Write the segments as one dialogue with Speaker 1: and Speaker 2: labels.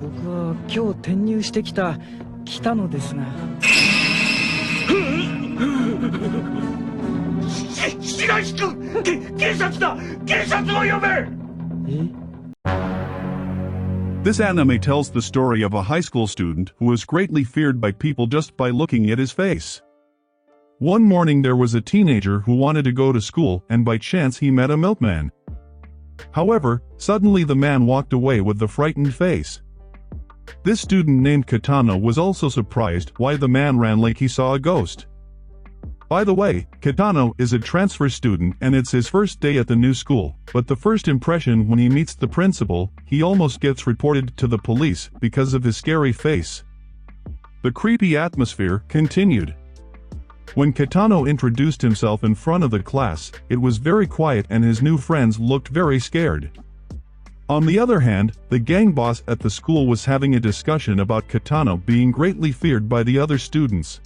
Speaker 1: 僕は今日転入してきた北野ですが。
Speaker 2: 白石君、警察だ！警察を呼べ！This
Speaker 3: anime tells the story of a high school student who was greatly feared by people just by looking at his face. One morning there was a teenager who wanted to go to school and by chance he met a milkman. However, suddenly the man walked away with a frightened face. This student named Kitano was also surprised why the man ran like he saw a ghost. By the way, Kitano is a transfer student and it's his first day at the new school, but the first impression when he meets the principal, he almost gets reported to the police because of his scary face. The creepy atmosphere continued. When Kitano introduced himself in front of the class, it was very quiet and his new friends looked very scared. On the other hand, the gang boss at the school was having a discussion about Kitano being greatly feared by the other students.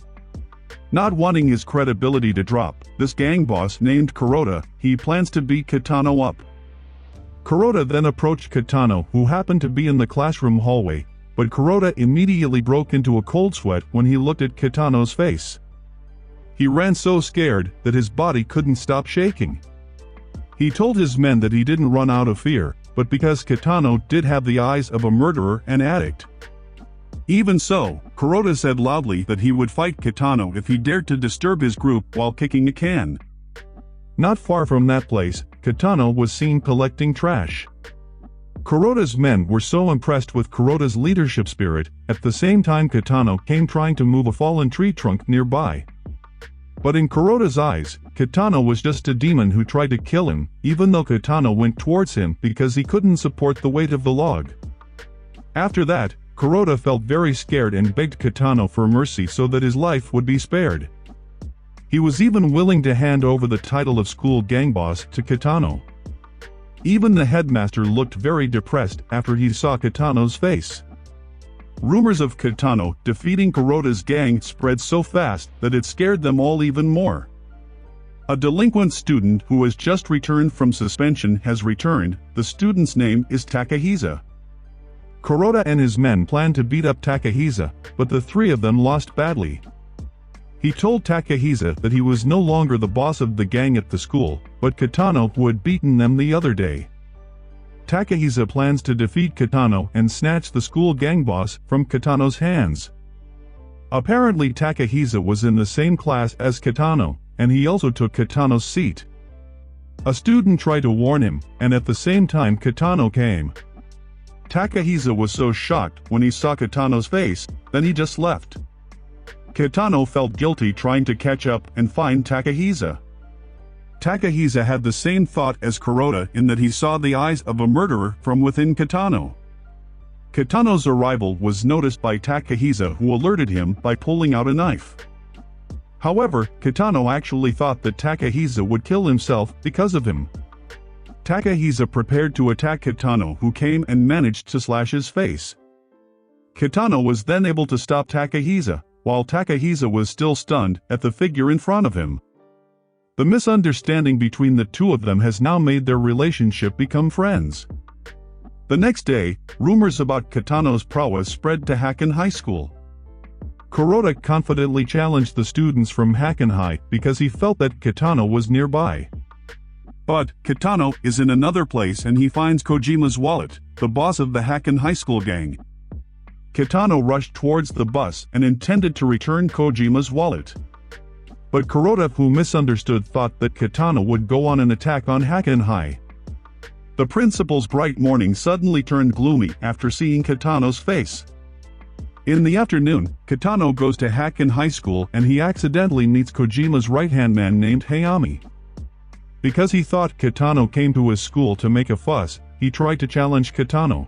Speaker 3: Not wanting his credibility to drop, this gang boss named Kuroda, he plans to beat Kitano up. Kuroda then approached Kitano who happened to be in the classroom hallway, but Kuroda immediately broke into a cold sweat when he looked at Kitano's face. He ran so scared that his body couldn't stop shaking. He told his men that he didn't run out of fear, but because Kitano did have the eyes of a murderer and addict. Even so, Kuroda said loudly that he would fight Kitano if he dared to disturb his group while kicking a can. Not far from that place, Kitano was seen collecting trash. Kuroda's men were so impressed with Kuroda's leadership spirit, at the same time Kitano came trying to move a fallen tree trunk nearby. But in Kuroda's eyes, Kitano was just a demon who tried to kill him, even though Kitano went towards him because he couldn't support the weight of the log. After that, Kuroda felt very scared and begged Kitano for mercy so that his life would be spared. He was even willing to hand over the title of school gang boss to Kitano. Even the headmaster looked very depressed after he saw Kitano's face. Rumors of Kitano defeating Kuroda's gang spread so fast that it scared them all even more. A delinquent student who has just returned from suspension has returned. The student's name is Takahisa. Kuroda and his men planned to beat up Takahisa, but the three of them lost badly. He told Takahisa that he was no longer the boss of the gang at the school, but Kitano who had beaten them the other day. Takahisa plans to defeat Kitano and snatch the school gang boss from Kitano's hands. Apparently Takahisa was in the same class as Kitano, and he also took Kitano's seat. A student tried to warn him, and at the same time Kitano came. Takahisa was so shocked when he saw Kitano's face, then he just left. Kitano felt guilty trying to catch up and find Takahisa. Takahisa had the same thought as Kuroda in that he saw the eyes of a murderer from within Kitano. Kitano's arrival was noticed by Takahisa who alerted him by pulling out a knife. However, Kitano actually thought that Takahisa would kill himself because of him. Takahisa prepared to attack Kitano who came and managed to slash his face. Kitano was then able to stop Takahisa, while Takahisa was still stunned at the figure in front of him. The misunderstanding between the two of them has now made their relationship become friends. The next day, rumors about Kitano's prowess spread to Hakken High School. Kuroda confidently challenged the students from Hakken High because he felt that Kitano was nearby. But Kitano is in another place and he finds Kojima's wallet, the boss of the Hakken High School gang. Kitano rushed towards the bus and intended to return Kojima's wallet. But Kuroda who misunderstood thought that Kitano would go on an attack on Hakken High. The principal's bright morning suddenly turned gloomy after seeing Kitano's face. In the afternoon, Kitano goes to Hakken High School and he accidentally meets Kojima's right-hand man named Hayami. Because he thought Kitano came to his school to make a fuss, he tried to challenge Kitano.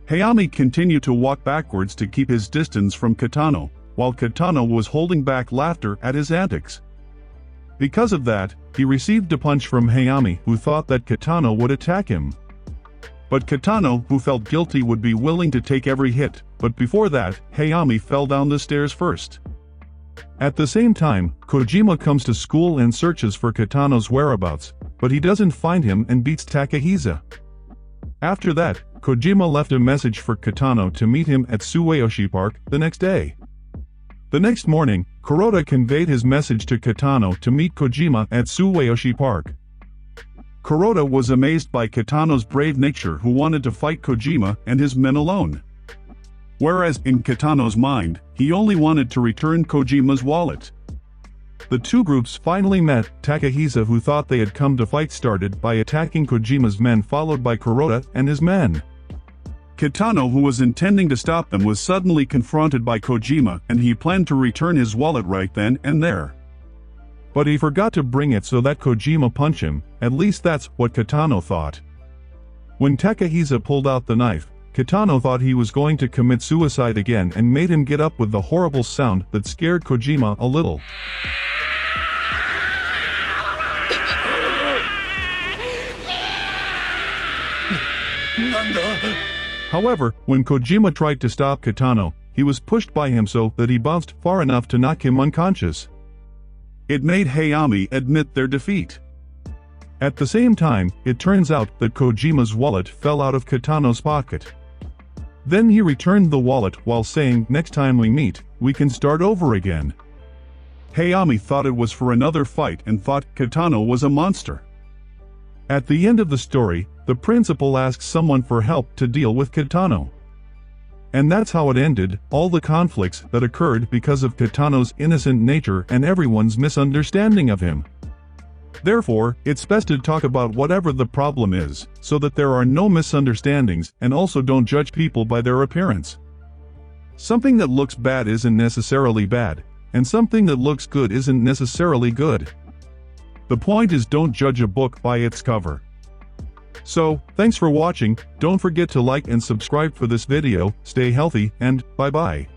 Speaker 3: Hayami continued to walk backwards to keep his distance from Kitano, while Kitano was holding back laughter at his antics. Because of that, he received a punch from Hayami who thought that Kitano would attack him. But Kitano who felt guilty would be willing to take every hit, but before that, Hayami fell down the stairs first. At the same time, Kojima comes to school and searches for Kitano's whereabouts, but he doesn't find him and beats Takahisa. After that, Kojima left a message for Kitano to meet him at Suwayoshi Park the next day. The next morning, Kuroda conveyed his message to Kitano to meet Kojima at Suwayoshi Park. Kuroda was amazed by Kitano's brave nature, who wanted to fight Kojima and his men alone. Whereas in Kitano's mind, he only wanted to return Kojima's wallet. The two groups finally met. Takahisa, who thought they had come to fight, started by attacking Kojima's men, followed by Kuroda and his men. Kitano, who was intending to stop them, was suddenly confronted by Kojima, and he planned to return his wallet right then and there. But he forgot to bring it so that Kojima punch him, at least that's what Kitano thought. When Takahisa pulled out the knife, Kitano thought he was going to commit suicide again and made him get up with the horrible sound that scared Kojima a little. However, when Kojima tried to stop Kitano, he was pushed by him so that he bounced far enough to knock him unconscious. It made Hayami admit their defeat. At the same time, it turns out that Kojima's wallet fell out of Kitano's pocket. Then he returned the wallet while saying, "Next time we meet, we can start over again." Hayami thought it was for another fight and thought Kitano was a monster. At the end of the story, the principal asks someone for help to deal with Kitano. And that's how it ended, all the conflicts that occurred because of Kitano's innocent nature and everyone's misunderstanding of him. Therefore, it's best to talk about whatever the problem is, so that there are no misunderstandings, and also don't judge people by their appearance. Something that looks bad isn't necessarily bad, and something that looks good isn't necessarily good. The point is, don't judge a book by its cover. So, thanks for watching. Don't forget to like and subscribe for this video. Stay healthy, and bye-bye.